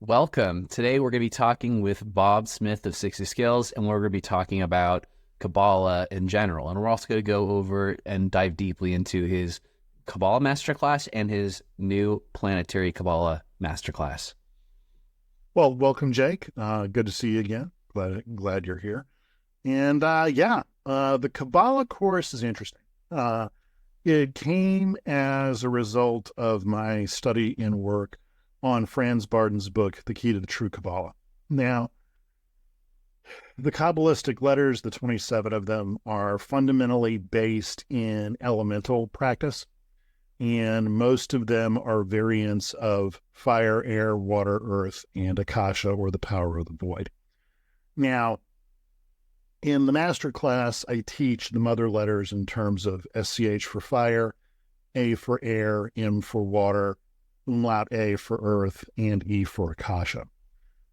Welcome. Today we're going to be talking with Bob Smith of 60 Skills, and we're going to be talking about Kabbalah in general. And we're also going to go over and dive deeply into his Kabbalah Masterclass and his new Planetary Kabbalah Masterclass. Well, welcome, Jake. Good to see you again. Glad you're here. And the Kabbalah course is interesting. It came as a result of my study and work on Franz Barden's book, The Key to the True Kabbalah. Now, the Kabbalistic letters, the 27 of them, are fundamentally based in elemental practice, and most of them are variants of fire, air, water, earth, and Akasha, or the power of the void. Now, in the master class, I teach the mother letters in terms of SCH for fire, A for air, M for water, umlaut A for earth, and E for Akasha.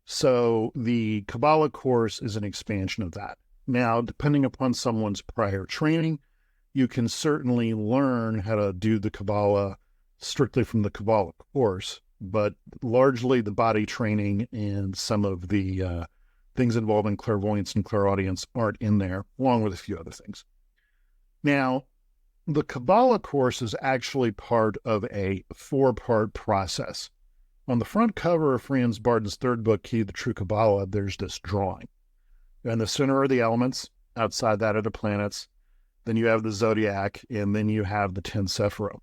So the Kabbalah course is an expansion of that. Now, depending upon someone's prior training, you can certainly learn how to do the Kabbalah strictly from the Kabbalah course, but largely the body training and some of the things involving clairvoyance and clairaudience aren't in there, along with a few other things. Now, the Kabbalah course is actually part of a 4-part process. On the front cover of Franz Barden's third book, Key to the True Kabbalah, there's this drawing. In the center are the elements, outside that are the planets, then you have the zodiac, and then you have the 10 Sefirot.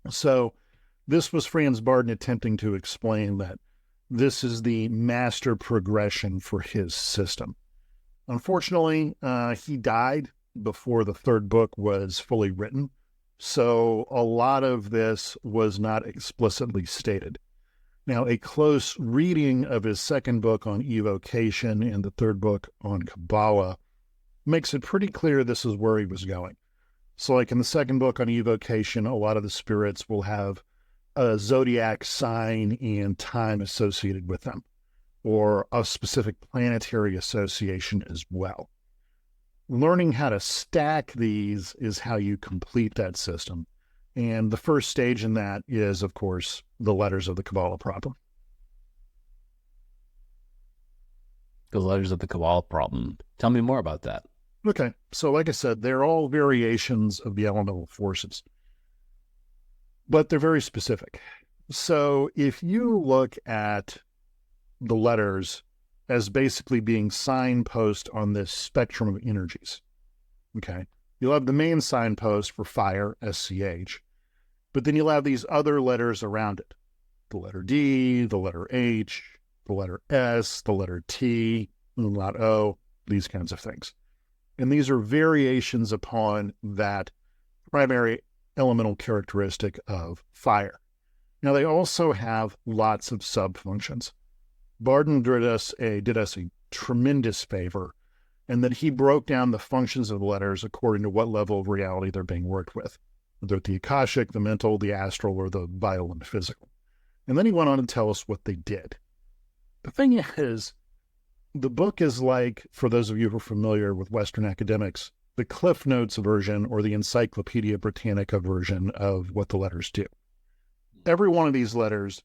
So this was Franz Barden attempting to explain that this is the master progression for his system. Unfortunately, he died before the third book was fully written, so a lot of this was not explicitly stated. Now, a close reading of his second book on evocation and the third book on Kabbalah makes it pretty clear this is where he was going. So like in the second book on evocation, a lot of the spirits will have a zodiac sign and time associated with them, or a specific planetary association as well. Learning how to stack these is how you complete that system. And the first stage in that is, of course, the letters of the Kabbalah problem. The letters of the Kabbalah problem. Tell me more about that. Okay, so like I said, they're all variations of the elemental forces, but they're very specific. So if you look at the letters as basically being signpost on this spectrum of energies. Okay. You'll have the main signpost for fire, SCH, but then you'll have these other letters around it. The letter D, the letter H, the letter S, the letter T, umlaut O, these kinds of things. And these are variations upon that primary elemental characteristic of fire. Now, they also have lots of sub-functions. Barden did us a tremendous favor, and that he broke down the functions of the letters according to what level of reality they're being worked with, whether it's the Akashic, the mental, the astral, or the bio and physical. And then he went on to tell us what they did. The thing is, the book is like, for those of you who are familiar with Western academics, the Cliff Notes version or the Encyclopedia Britannica version of what the letters do. Every one of these letters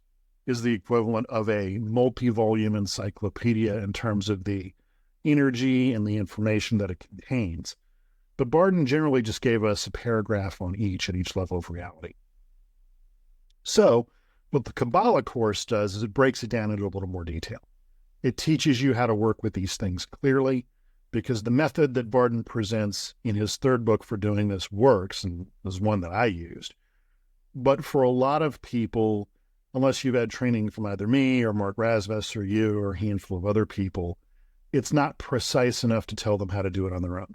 is the equivalent of a multi-volume encyclopedia in terms of the energy and the information that it contains. But Barden generally just gave us a paragraph on each at each level of reality. So what the Kabbalah course does is it breaks it down into a little more detail. It teaches you how to work with these things clearly, because the method that Barden presents in his third book for doing this works, and is one that I used. But for a lot of people, unless you've had training from either me or Mark Rasmus or you or a handful of other people, it's not precise enough to tell them how to do it on their own.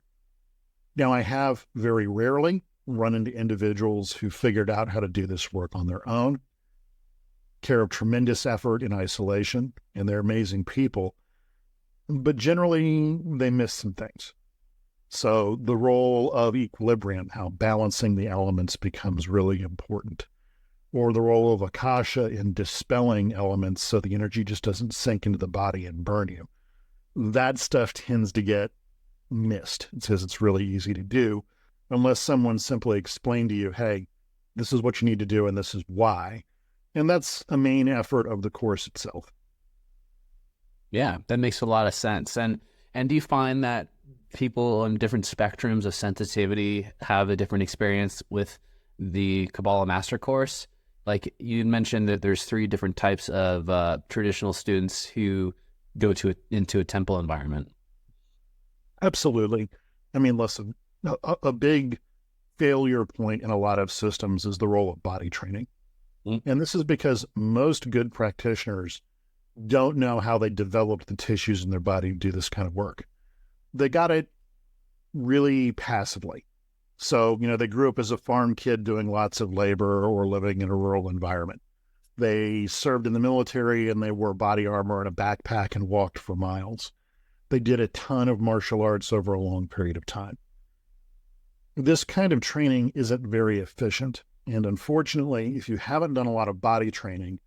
Now, I have very rarely run into individuals who figured out how to do this work on their own, care of tremendous effort in isolation, and they're amazing people, but generally they miss some things. So the role of equilibrium, how balancing the elements becomes really important, or the role of Akasha in dispelling elements so the energy just doesn't sink into the body and burn you. That stuff tends to get missed. It says it's really easy to do unless someone simply explained to you, hey, this is what you need to do and this is why. And that's a main effort of the course itself. Yeah, that makes a lot of sense. And do you find that people on different spectrums of sensitivity have a different experience with the Kabbalah Master Course? Like you mentioned that there's 3 different types of traditional students who go into a temple environment. Absolutely. I mean, listen, a big failure point in a lot of systems is the role of body training. And this is because most good practitioners don't know how they developed the tissues in their body to do this kind of work. They got it really passively. So, they grew up as a farm kid doing lots of labor or living in a rural environment. They served in the military and they wore body armor and a backpack and walked for miles. They did a ton of martial arts over a long period of time. This kind of training isn't very efficient. And unfortunately, if you haven't done a lot of body training,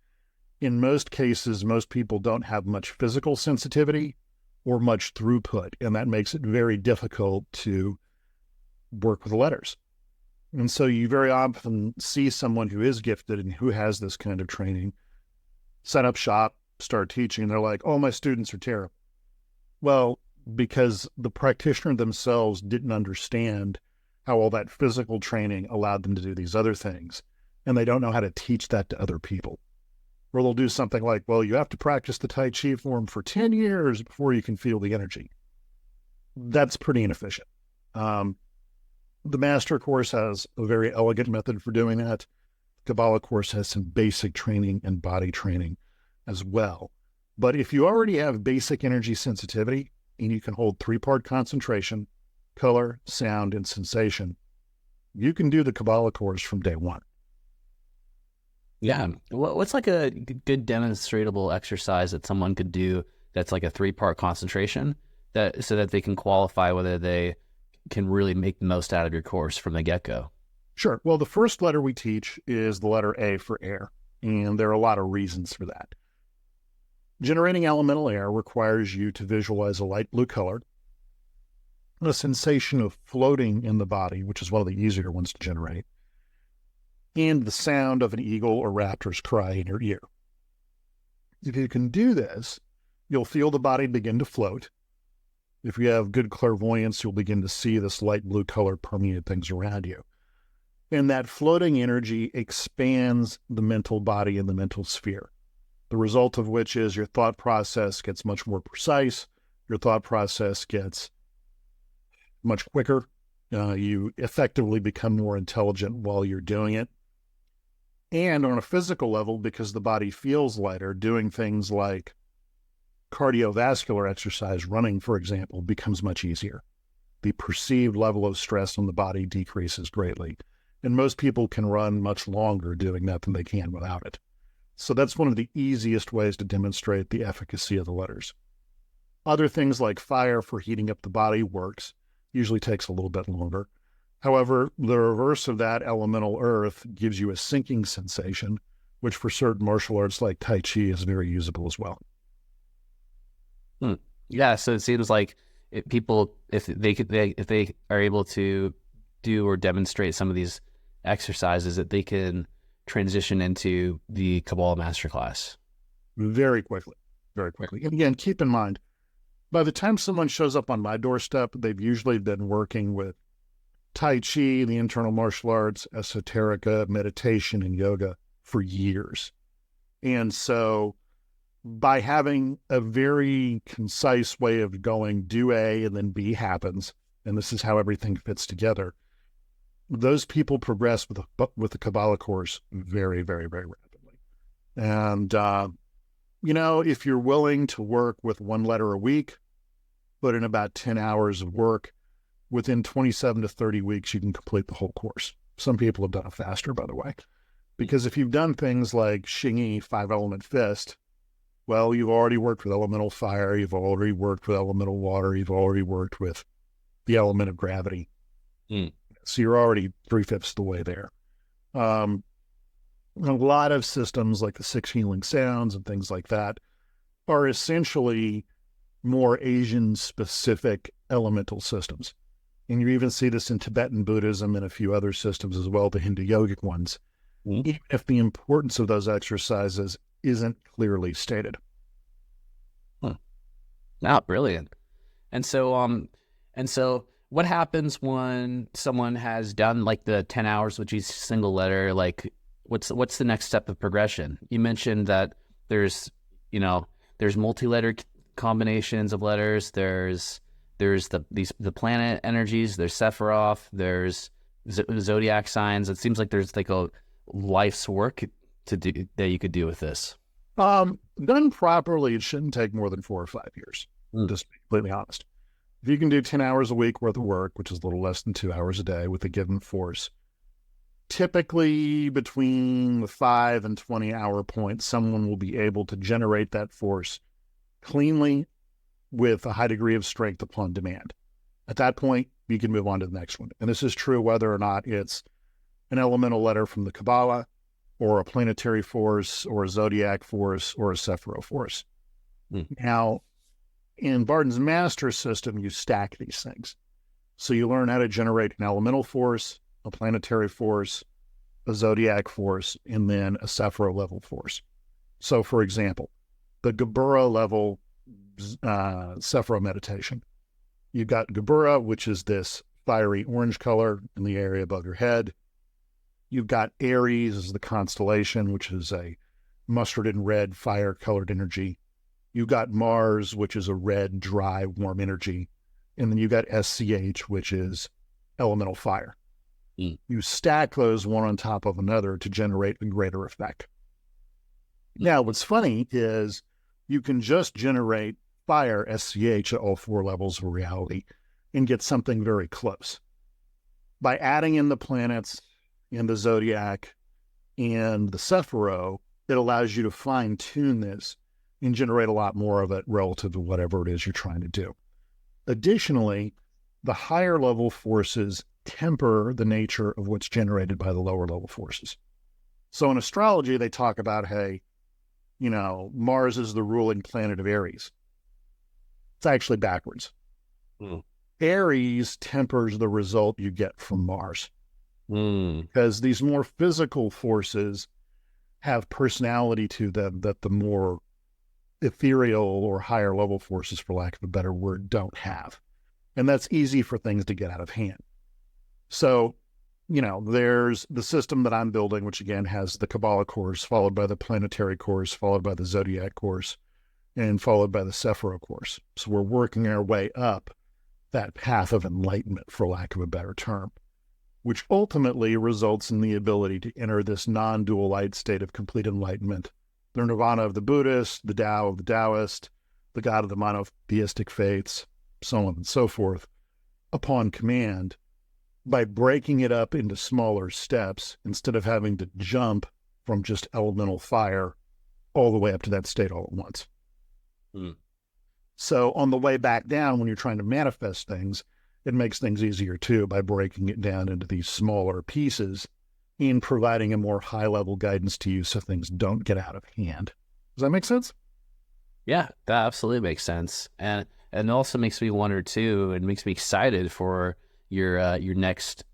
in most cases, most people don't have much physical sensitivity or much throughput, and that makes it very difficult to work with letters. And so you very often see someone who is gifted and who has this kind of training set up shop, start teaching, and they're like, oh, my students are terrible. Well, because the practitioner themselves didn't understand how all that physical training allowed them to do these other things, and they don't know how to teach that to other people. Or they'll do something like, well, you have to practice the Tai Chi form for 10 years before you can feel the energy. That's pretty inefficient. The Master Course has a very elegant method for doing that. The Kabbalah course has some basic training and body training as well. But if you already have basic energy sensitivity and you can hold 3-part concentration, color, sound, and sensation, you can do the Kabbalah course from day one. Yeah. What's like a good demonstratable exercise that someone could do that's like a 3-part concentration so that they can qualify whether they can really make the most out of your course from the get-go? Sure. Well, the first letter we teach is the letter A for air, and there are a lot of reasons for that. Generating elemental air requires you to visualize a light blue color, a sensation of floating in the body, which is one of the easier ones to generate, and the sound of an eagle or raptor's cry in your ear. If you can do this, you'll feel the body begin to float. If you have good clairvoyance, you'll begin to see this light blue color permeate things around you. And that floating energy expands the mental body and the mental sphere, the result of which is your thought process gets much more precise, your thought process gets much quicker, you effectively become more intelligent while you're doing it. And on a physical level, because the body feels lighter, doing things like cardiovascular exercise, running, for example, becomes much easier. The perceived level of stress on the body decreases greatly. And most people can run much longer doing that than they can without it. So that's one of the easiest ways to demonstrate the efficacy of the letters. Other things like fire for heating up the body works, usually takes a little bit longer. However, the reverse of that, elemental earth, gives you a sinking sensation, which for certain martial arts like Tai Chi is very usable as well. Yeah, so it seems like if they are able to do or demonstrate some of these exercises, that they can transition into the Kabbalah Masterclass very quickly. And again, keep in mind, by the time someone shows up on my doorstep, they've usually been working with Tai Chi, the internal martial arts, esoterica, meditation, and yoga for years. And so by having a very concise way of going, do A and then B happens, and this is how everything fits together, those people progress with the Kabbalah course very, very, very rapidly. And, if you're willing to work with 1 letter a week, put in about 10 hours of work, within 27 to 30 weeks, you can complete the whole course. Some people have done it faster, by the way, because if you've done things like Xingyi, 5-element fist, well, you've already worked with elemental fire, you've already worked with elemental water, you've already worked with the element of gravity. So you're already 3/5 the way there. A lot of systems like the 6 healing sounds and things like that are essentially more Asian-specific elemental systems. And you even see this in Tibetan Buddhism and a few other systems as well, the Hindu yogic ones. Mhm. even if the importance of those exercises isn't clearly stated. Ah, brilliant. And so, what happens when someone has done like the 10 hours with each single letter? Like, what's the next step of progression? You mentioned that there's, you know, there's multi-letter combinations of letters. There's the planet energies. There's Sephiroth. There's zodiac signs. It seems like there's like a life's work to do that you could do with this. Done properly, it shouldn't take more than 4 or 5 years, Mm. just to be completely honest. If you can do 10 hours a week worth of work, which is a little less than 2 hours a day with a given force, typically between the 5 and 20 hour point, someone will be able to generate that force cleanly with a high degree of strength upon demand. At that point, you can move on to the next one. And this is true whether or not it's an elemental letter from the Kabbalah, or a planetary force, or a zodiac force, or a Sefirot force. Mm. Now, in Barden's master system, you stack these things. So you learn how to generate an elemental force, a planetary force, a zodiac force, and then a Sefirot level force. So, for example, the Geburah level Sefirot meditation. You've got Geburah, which is this fiery orange color in the area above your head. You've got Aries as the constellation, which is a mustard and red fire-colored energy. You've got Mars, which is a red, dry, warm energy. And then you've got SCH, which is elemental fire. Mm. You stack those one on top of another to generate a greater effect. Now, what's funny is you can just generate fire, SCH, at all 4 levels of reality and get something very close. By adding in the planets and the zodiac and the Sefirot, it allows you to fine-tune this and generate a lot more of it relative to whatever it is you're trying to do. Additionally, the higher level forces temper the nature of what's generated by the lower level forces. So in astrology, they talk about, hey, Mars is the ruling planet of Aries. It's actually backwards. Mm. Aries tempers the result you get from Mars. Because these more physical forces have personality to them that the more ethereal or higher level forces, for lack of a better word, don't have. And that's easy for things to get out of hand. So, there's the system that I'm building, which again has the Kabbalah course, followed by the planetary course, followed by the zodiac course, and followed by the Sefirot course. So we're working our way up that path of enlightenment, for lack of a better term, which ultimately results in the ability to enter this non-dual light state of complete enlightenment, the nirvana of the Buddhist, the Tao of the Taoist, the God of the monotheistic faiths, so on and so forth, upon command, by breaking it up into smaller steps instead of having to jump from just elemental fire all the way up to that state all at once. Mm. So on the way back down, when you're trying to manifest things, it makes things easier too by breaking it down into these smaller pieces and providing a more high-level guidance to you so things don't get out of hand. Does that make sense? Yeah, that absolutely makes sense, and it also makes me wonder too. It makes me excited for your next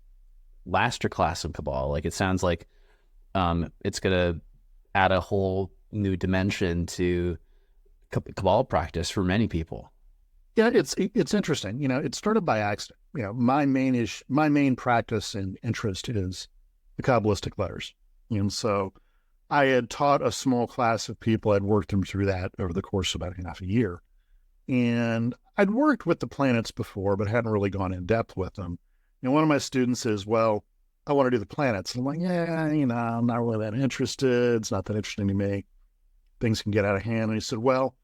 master class of Kabbalah. Like it sounds like it's gonna add a whole new dimension to Kabbalah practice for many people. Yeah, it's interesting. It started by accident. My main practice and interest is the Kabbalistic letters, and so I had taught a small class of people. I'd worked them through that over the course of about half a year, and I'd worked with the planets before, but hadn't really gone in depth with them. And one of my students says, "Well, I want to do the planets," and I'm like, "Yeah, I'm not really that interested. It's not that interesting to me. Things can get out of hand." And he said, "Well,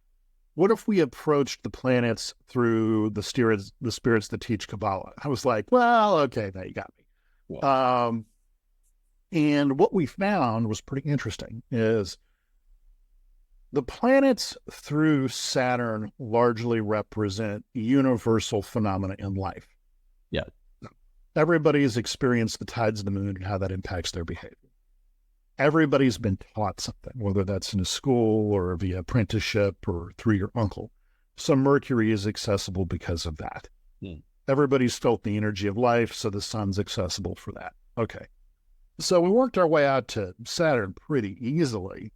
what if we approached the planets through the spirits that teach Kabbalah?" I was like, "Well, okay, now you got me." Yeah. And what we found was pretty interesting is the planets through Saturn largely represent universal phenomena in life. Yeah. Everybody's experienced the tides of the moon and how that impacts their behavior. Everybody's been taught something, whether that's in a school or via apprenticeship or through your uncle. So Mercury is accessible because of that. Mm. Everybody's felt the energy of life, so the sun's accessible for that. Okay. So we worked our way out to Saturn pretty easily.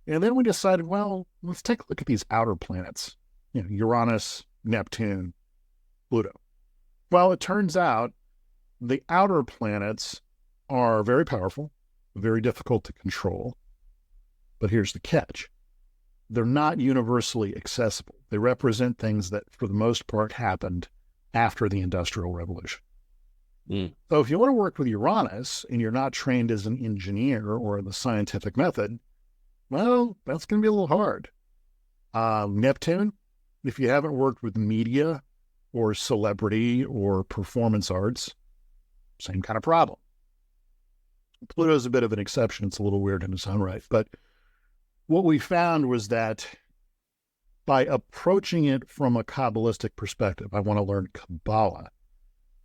And then we decided, well, let's take a look at these outer planets, Uranus, Neptune, Pluto. Well, it turns out the outer planets are very powerful, very difficult to control. But here's the catch. They're not universally accessible. They represent things that, for the most part, happened after the Industrial Revolution. So if you want to work with Uranus and you're not trained as an engineer or in the scientific method, well, that's going to be a little hard. Neptune, if you haven't worked with media or celebrity or performance arts, same kind of problem. Pluto's a bit of an exception. It's a little weird in its own right. But what we found was that by approaching it from a Kabbalistic perspective, I want to learn Kabbalah,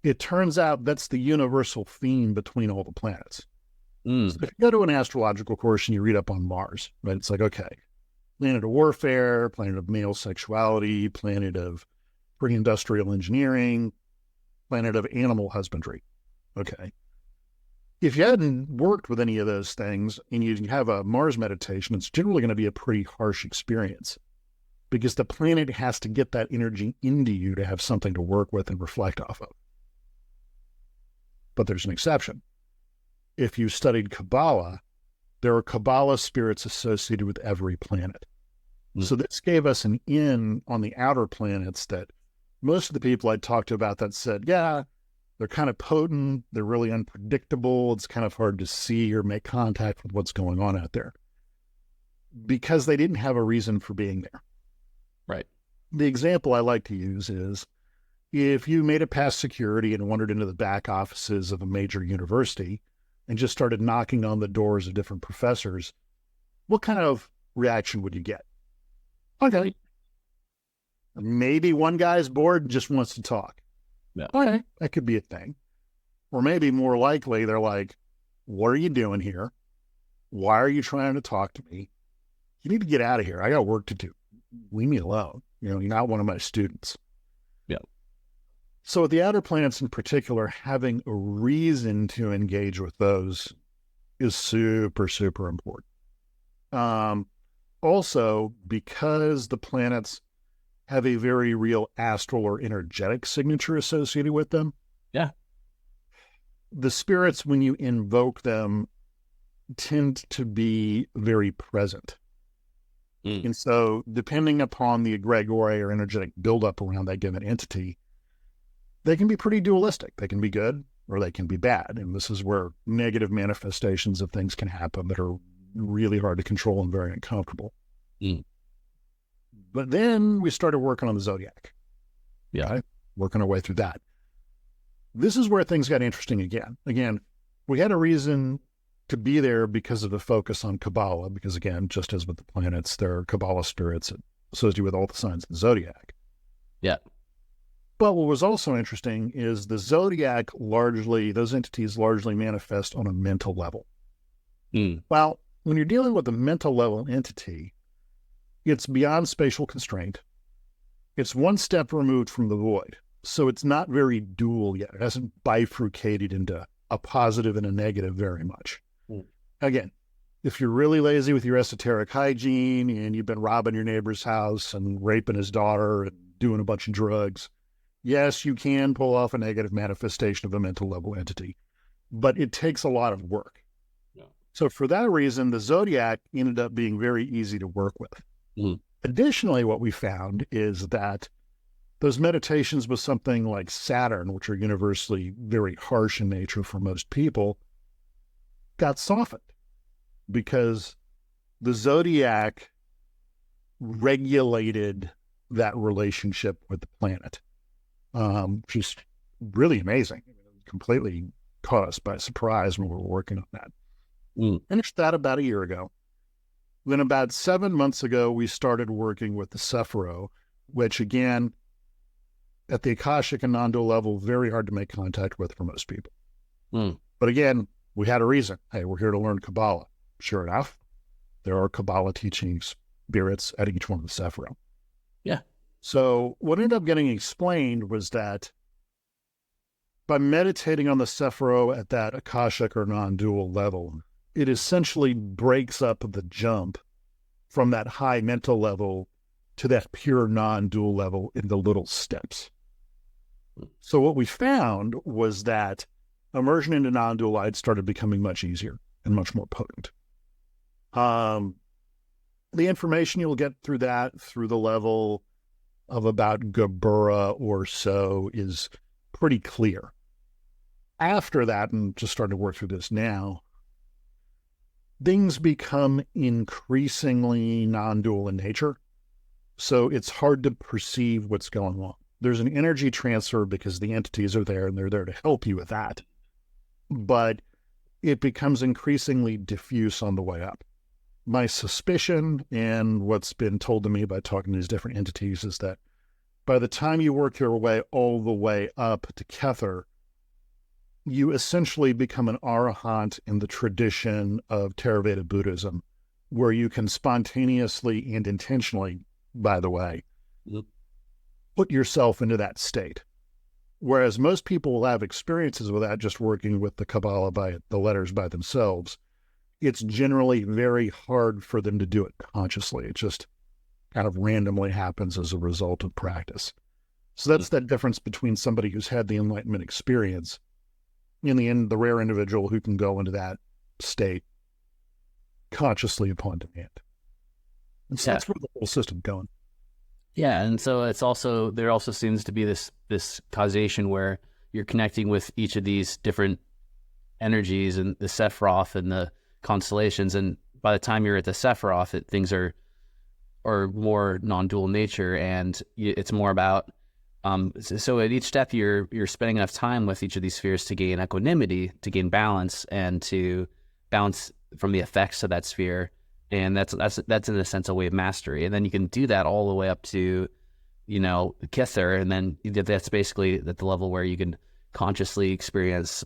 it turns out that's the universal theme between all the planets. So if you go to an astrological course and you read up on Mars, right, it's like, okay, planet of warfare, planet of male sexuality, planet of pre-industrial engineering, planet of animal husbandry. Okay. If you hadn't worked with any of those things and you have a Mars meditation, it's generally going to be a pretty harsh experience because the planet has to get that energy into you to have something to work with and reflect off of. But there's an exception. If you studied Kabbalah, there are Kabbalah spirits associated with every planet. So this gave us an in on the outer planets that most of the people I talked to about that said, yeah, they're kind of potent, they're really unpredictable, it's kind of hard to see or make contact with what's going on out there because they didn't have a reason for being there. Right. The example I like to use is if you made it past security and wandered into the back offices of a major university and just started knocking on the doors of different professors, what kind of reaction would you get? Okay. Maybe one guy's bored and just wants to talk. Yeah. Okay, that could be a thing. Or maybe more likely, they're like, what are you doing here? Why are you trying to talk to me? You need to get out of here. I got work to do. Leave me alone. You're not one of my students. Yeah. So with the outer planets in particular, having a reason to engage with those is super, super important. Also, because the planets have a very real astral or energetic signature associated with them. Yeah. The spirits, when you invoke them, tend to be very present. And so, depending upon the egregore or energetic buildup around that given entity, they can be pretty dualistic. They can be good or they can be bad. And this is where negative manifestations of things can happen that are really hard to control and very uncomfortable. But then we started working on the zodiac. Yeah. Right? Working our way through that. This is where things got interesting again. Again, we had a reason to be there because of the focus on Kabbalah, because again, just as with the planets, there are Kabbalah spirits associated with all the signs of the zodiac. Yeah. But what was also interesting is the zodiac those entities largely manifest on a mental level. Well, when you're dealing with a mental level entity, it's beyond spatial constraint. It's one step removed from the void. So it's not very dual yet. It hasn't bifurcated into a positive and a negative very much. Again, if you're really lazy with your esoteric hygiene and you've been robbing your neighbor's house and raping his daughter and doing a bunch of drugs, yes, you can pull off a negative manifestation of a mental level entity, but it takes a lot of work. Yeah. So for that reason, the zodiac ended up being very easy to work with. Additionally, what we found is that those meditations with something like Saturn, which are universally very harsh in nature for most people, got softened because the zodiac regulated that relationship with the planet, which is really amazing. It completely caught us by surprise when we were working on that. Finished that about a year ago. Then about 7 months ago, we started working with the Sefirot, which again, at the Akashic and non-dual level, very hard to make contact with for most people. But again, we had a reason. Hey, we're here to learn Kabbalah. Sure enough, there are Kabbalah teaching spirits at each one of the Sefirot. Yeah. So what ended up getting explained was that by meditating on the Sefirot at that Akashic or non-dual level, it essentially breaks up the jump from that high mental level to that pure non-dual level into little steps. So what we found was that immersion into non-dual light started becoming much easier and much more potent. The information you'll get through that, through the level of about Gabura or so, is pretty clear. After that, and just starting to work through this now, things become increasingly non-dual in nature. So it's hard to perceive what's going on. There's an energy transfer because the entities are there and they're there to help you with that. But it becomes increasingly diffuse on the way up. My suspicion, and what's been told to me by talking to these different entities, is that by the time you work your way all the way up to Kether, you essentially become an arahant in the tradition of Theravada Buddhism, where you can spontaneously and intentionally, by the way, put yourself into that state. Whereas most people will have experiences with that just working with the Kabbalah by the letters by themselves. It's generally very hard for them to do it consciously. It just kind of randomly happens as a result of practice. So that's that difference between somebody who's had the Enlightenment experience, in the end, the rare individual who can go into that state consciously upon demand. And so that's where the whole system's going. Yeah, and so there also seems to be this causation where you're connecting with each of these different energies and the Sephiroth and the constellations, and by the time you're at the Sephiroth, things are more non-dual nature, and it's more about so at each step you're spending enough time with each of these spheres to gain equanimity, to gain balance, and to bounce from the effects of that sphere. And that's in a sense a way of mastery. And then you can do that all the way up to, Kether, and then that's basically at the level where you can consciously experience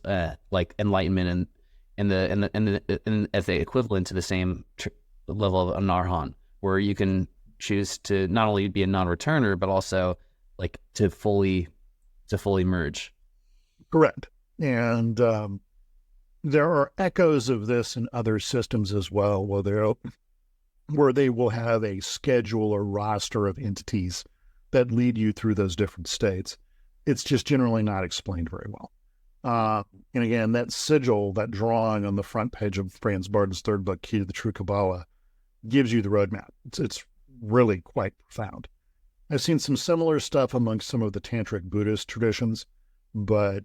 like enlightenment and as the equivalent to the same level of an arhan, where you can choose to not only be a non-returner but also like to fully merge. Correct. And there are echoes of this in other systems as well, where they will have a schedule or roster of entities that lead you through those different states. It's just generally not explained very well. And again, that sigil, that drawing on the front page of Franz Barton's third book, Key to the True Kabbalah, gives you the roadmap. It's really quite profound. I've seen some similar stuff amongst some of the Tantric Buddhist traditions, but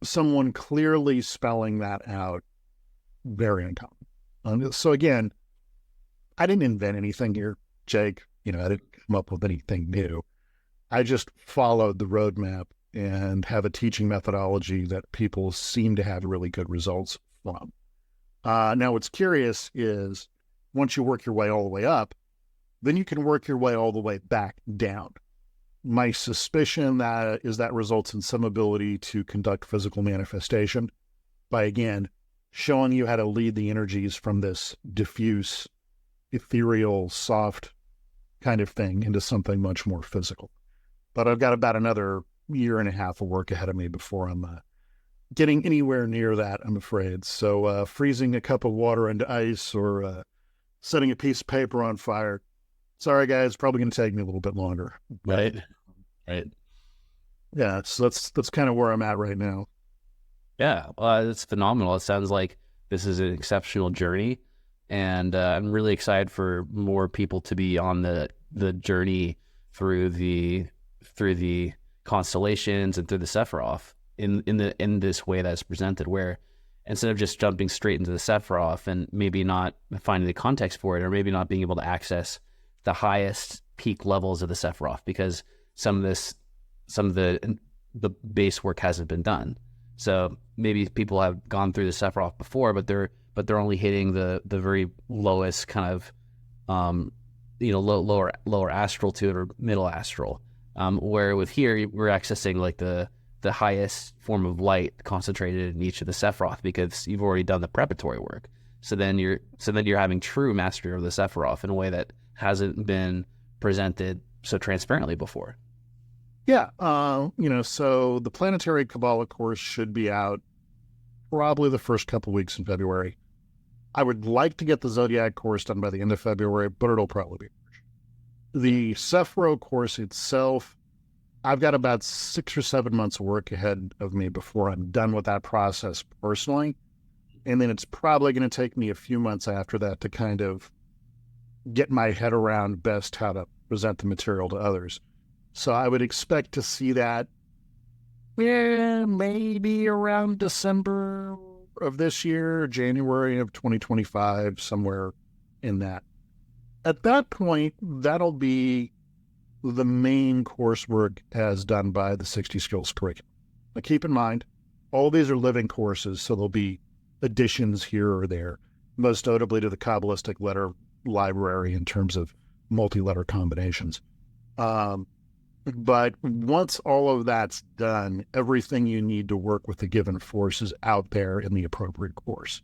someone clearly spelling that out, very uncommon. So again, I didn't invent anything here, Jake. I didn't come up with anything new. I just followed the roadmap and have a teaching methodology that people seem to have really good results from. Now, what's curious is once you work your way all the way up, then you can work your way all the way back down. My suspicion that results in some ability to conduct physical manifestation by, again, showing you how to lead the energies from this diffuse, ethereal, soft kind of thing into something much more physical. But I've got about another year and a half of work ahead of me before I'm getting anywhere near that, I'm afraid. So freezing a cup of water into ice or setting a piece of paper on fire, sorry, guys, it's probably going to take me a little bit longer. Right. Yeah, so that's kind of where I'm at right now. Yeah, it's phenomenal. It sounds like this is an exceptional journey, and I'm really excited for more people to be on the journey through the constellations and through the Sephiroth in this way that's presented, where instead of just jumping straight into the Sephiroth and maybe not finding the context for it, or maybe not being able to access the highest peak levels of the Sephiroth because some of the base work hasn't been done. So maybe people have gone through the Sephiroth before, but they're only hitting the very lowest kind of lower astral to it, or middle astral. Where with here we're accessing like the highest form of light concentrated in each of the Sephiroth because you've already done the preparatory work. So then you're having true mastery of the Sephiroth in a way that hasn't been presented so transparently before. Yeah. So the Planetary Kabbalah course should be out probably the first couple weeks in February. I would like to get the Zodiac course done by the end of February, but it'll probably be March. The Sefirot course itself, I've got about 6 or 7 months of work ahead of me before I'm done with that process personally. And then it's probably going to take me a few months after that to kind of get my head around best how to present the material to others. So I would expect to see that maybe around December of this year, January of 2025, somewhere in that. At that point, that'll be the main coursework as done by the 60 Skills curriculum. Now keep in mind, all these are living courses, so there'll be additions here or there, most notably to the Kabbalistic letter library in terms of multi-letter combinations. But once all of that's done, everything you need to work with the given force is out there in the appropriate course.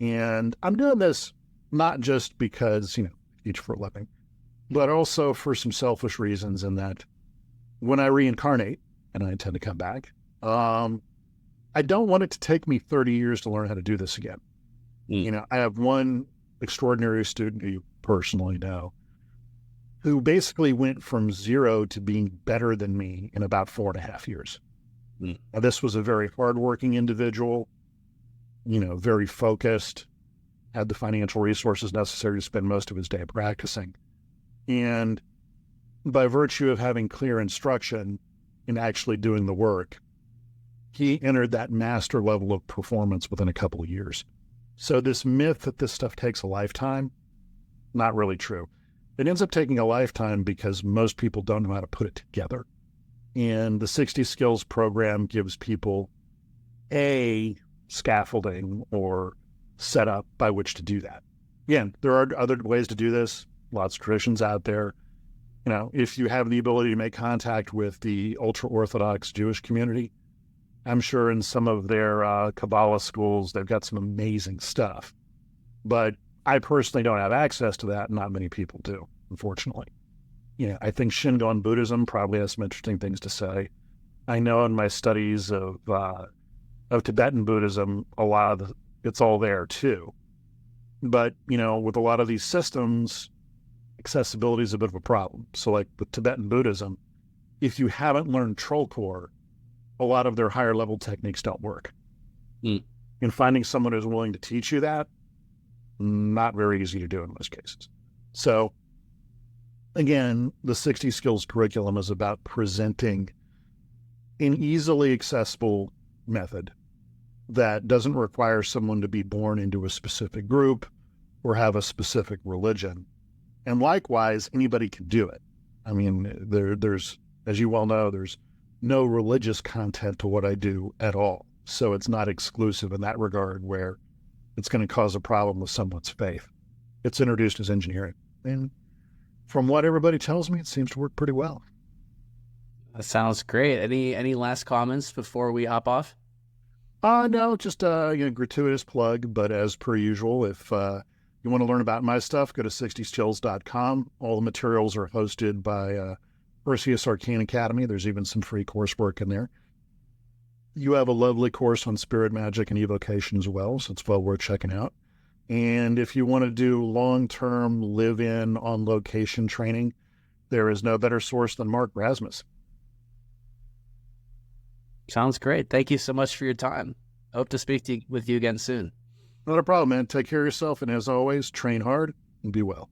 And I'm doing this not just because, teach for a living, but also for some selfish reasons in that when I reincarnate, and I intend to come back, I don't want it to take me 30 years to learn how to do this again. I have one extraordinary student who you personally know who basically went from 0 to being better than me in about 4.5 years. Now, this was a very hardworking individual, very focused, had the financial resources necessary to spend most of his day practicing. And by virtue of having clear instruction and actually doing the work, he entered that master level of performance within a couple of years. So this myth that this stuff takes a lifetime, not really true. It ends up taking a lifetime because most people don't know how to put it together. And the 60 Skills program gives people a scaffolding or setup by which to do that. Again, there are other ways to do this, lots of traditions out there. If you have the ability to make contact with the ultra-Orthodox Jewish community, I'm sure in some of their Kabbalah schools, they've got some amazing stuff. But I personally don't have access to that. Not many people do, unfortunately. I think Shingon Buddhism probably has some interesting things to say. I know in my studies of Tibetan Buddhism, it's all there too. But, with a lot of these systems, accessibility is a bit of a problem. So like with Tibetan Buddhism, if you haven't learned Trollcore, a lot of their higher level techniques don't work. And finding someone who's willing to teach you that, not very easy to do in most cases. So again, the 60 Skills curriculum is about presenting an easily accessible method that doesn't require someone to be born into a specific group or have a specific religion. And likewise, anybody can do it. I mean, there's, as you well know, there's no religious content to what I do at all. So it's not exclusive in that regard where it's going to cause a problem with someone's faith. It's introduced as engineering. And from what everybody tells me, it seems to work pretty well. That sounds great. Any last comments before we hop off? No, just a gratuitous plug. But as per usual, if you want to learn about my stuff, go to 60skills.com. All the materials are hosted by Perseus Arcane Academy. There's even some free coursework in there. You have a lovely course on spirit magic and evocation as well, so it's well worth checking out. And if you want to do long-term live-in on-location training, there is no better source than Mark Rasmus. Sounds great. Thank you so much for your time. I hope to speak with you again soon. Not a problem, man. Take care of yourself, and as always, train hard and be well.